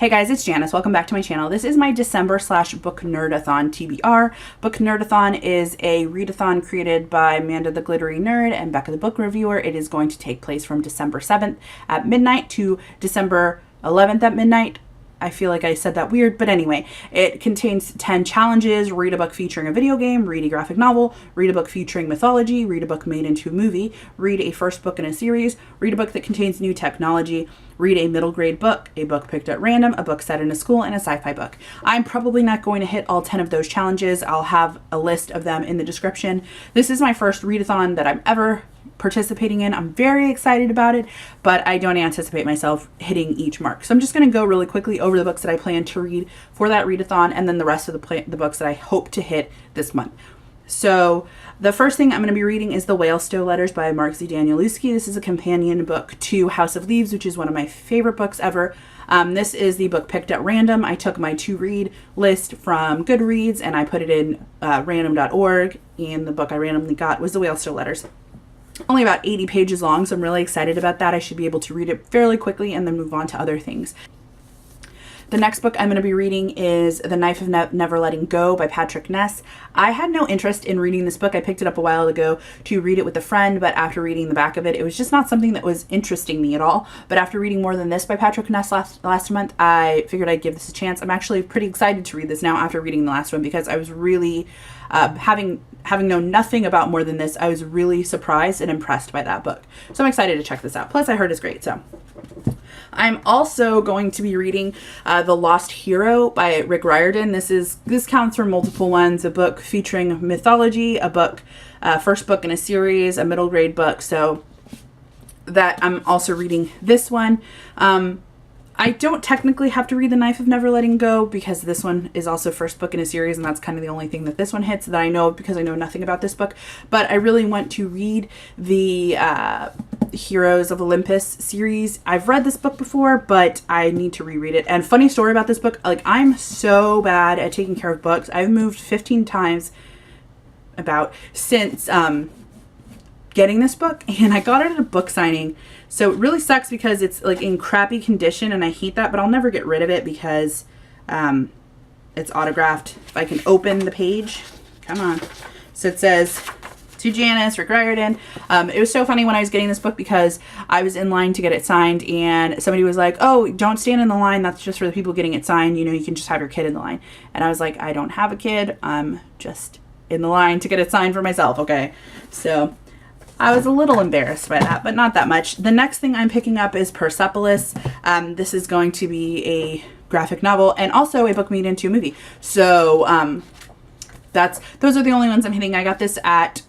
Hey guys, it's Janice. Welcome back to my channel. This is my December / BookNerdathon TBR. BookNerdathon is a readathon created by Amanda the Glittery Nerd and Becca the Book Reviewer. It is going to take place from December 7th at midnight to December 11th at midnight. I feel like I said that weird, but anyway, it contains 10 challenges. Read a book featuring a video game, read a graphic novel, read a book featuring mythology, read a book made into a movie, read a first book in a series, read a book that contains new technology, read a middle grade book, a book picked at random, a book set in a school, and a sci-fi book. I'm probably not going to hit all 10 of those challenges. I'll have a list of them in the description. This is my first readathon that I'm ever participating in. I'm very excited about it, but I don't anticipate myself hitting each mark. So I'm just going to go really quickly over the books that I plan to read for that readathon and then the rest of the books that I hope to hit this month. So the first thing I'm going to be reading is The Whale Stow Letters by Mark Z. Danielewski. This is a companion book to House of Leaves, which is one of my favorite books ever. This is the book picked at random. I took my to-read list from Goodreads and I put it in random.org, and the book I randomly got was The Whale Stow Letters. Only about 80 pages long, so I'm really excited about that. I should be able to read it fairly quickly and then move on to other things. The next book I'm going to be reading is The Knife of Never Letting Go by Patrick Ness. I had no interest in reading this book. I picked it up a while ago to read it with a friend, but after reading the back of it, it was just not something that was interesting me at all. But after reading More Than This by Patrick Ness last month, I figured I'd give this a chance. I'm actually pretty excited to read this now after reading the last one because I was really, having known nothing about More Than This, I was really surprised and impressed by that book. So I'm excited to check this out. Plus, I heard it's great, so. I'm also going to be reading The Lost Hero by Rick Riordan. This counts for multiple ones, a book featuring mythology, a book, first book in a series, a middle grade book. So that I'm also reading this one. I don't technically have to read The Knife of Never Letting Go because this one is also first book in a series, and that's kind of the only thing that this one hits that I know because I know nothing about this book. But I really want to read the Heroes of Olympus series. I've read this book before, but I need to reread it. And funny story about this book, like I'm so bad at taking care of books. I've moved 15 times since getting this book, and I got it at a book signing. So it really sucks because it's like in crappy condition and I hate that, but I'll never get rid of it because it's autographed. If I can open the page, come on. So it says, to Janice, Rick Riordan. It was so funny when I was getting this book because I was in line to get it signed and somebody was like, oh, don't stand in the line. That's just for the people getting it signed. You know, you can just have your kid in the line. And I was like, I don't have a kid. I'm just in the line to get it signed for myself. Okay. So I was a little embarrassed by that, but not that much. The next thing I'm picking up is Persepolis. This is going to be a graphic novel and also a book made into a movie. So those are the only ones I'm hitting. I got this at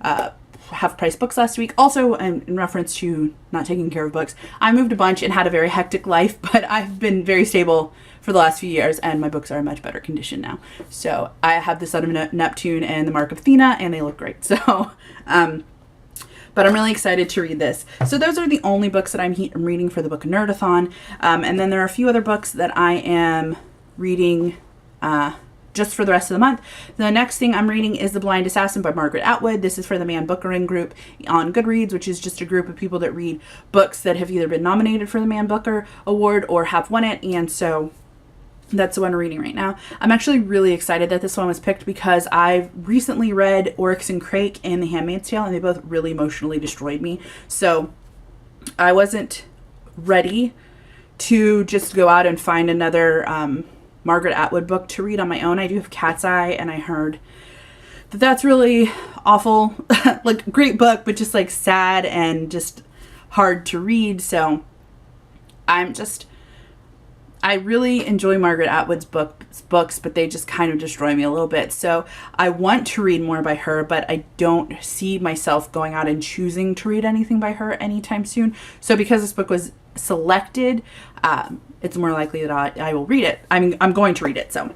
Half Price Books last week. Also, in reference to not taking care of books, I moved a bunch and had a very hectic life, but I've been very stable for the last few years and my books are in much better condition now. So I have The Son of Neptune and The Mark of Athena and they look great. So, but I'm really excited to read this. So those are the only books that I'm reading for the Book Nerdathon. And then there are a few other books that I am reading just for the rest of the month. The next thing I'm reading is The Blind Assassin by Margaret Atwood. This is for the Man Bookering group on Goodreads, which is just a group of people that read books that have either been nominated for the Man Booker Award or have won it. And so that's the one I'm reading right now. I'm actually really excited that this one was picked because I've recently read Oryx and Crake and The Handmaid's Tale, and they both really emotionally destroyed me. So I wasn't ready to just go out and find another Margaret Atwood book to read on my own. I do have Cat's Eye, and I heard that that's really awful. Like, great book, but just like sad and just hard to read. So I really enjoy Margaret Atwood's books, but they just kind of destroy me a little bit. So I want to read more by her, but I don't see myself going out and choosing to read anything by her anytime soon. So because this book was selected, it's more likely that I will read it. I'm going to read it, so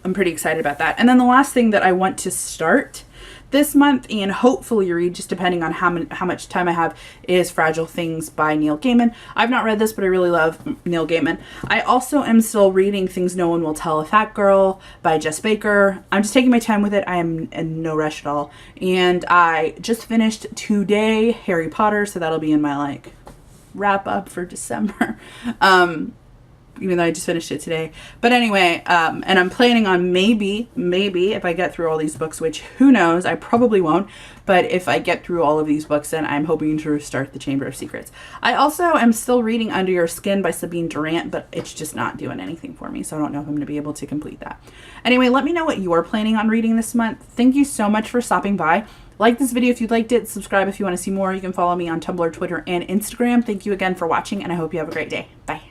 I'm pretty excited about that. And then the last thing that I want to start this month and hopefully read, just depending on how much time I have, is Fragile Things by Neil Gaiman. I've not read this, but I really love Neil Gaiman. I also am still reading Things No One Will Tell a Fat Girl by Jess Baker. I'm just taking my time with it. I am in no rush at all. And I just finished today Harry Potter, so that'll be in my wrap up for December. even though I just finished it today. But anyway, and I'm planning on maybe if I get through all these books, which who knows, I probably won't, but if I get through all of these books, then I'm hoping to restart The Chamber of Secrets. I also am still reading Under Your Skin by Sabine Durant, but it's just not doing anything for me, so I don't know if I'm going to be able to complete that. Anyway, let me know what you're planning on reading this month. Thank you so much for stopping by. Like this video if you liked it. Subscribe if you want to see more. You can follow me on Tumblr, Twitter, and Instagram. Thank you again for watching, and I hope you have a great day. Bye.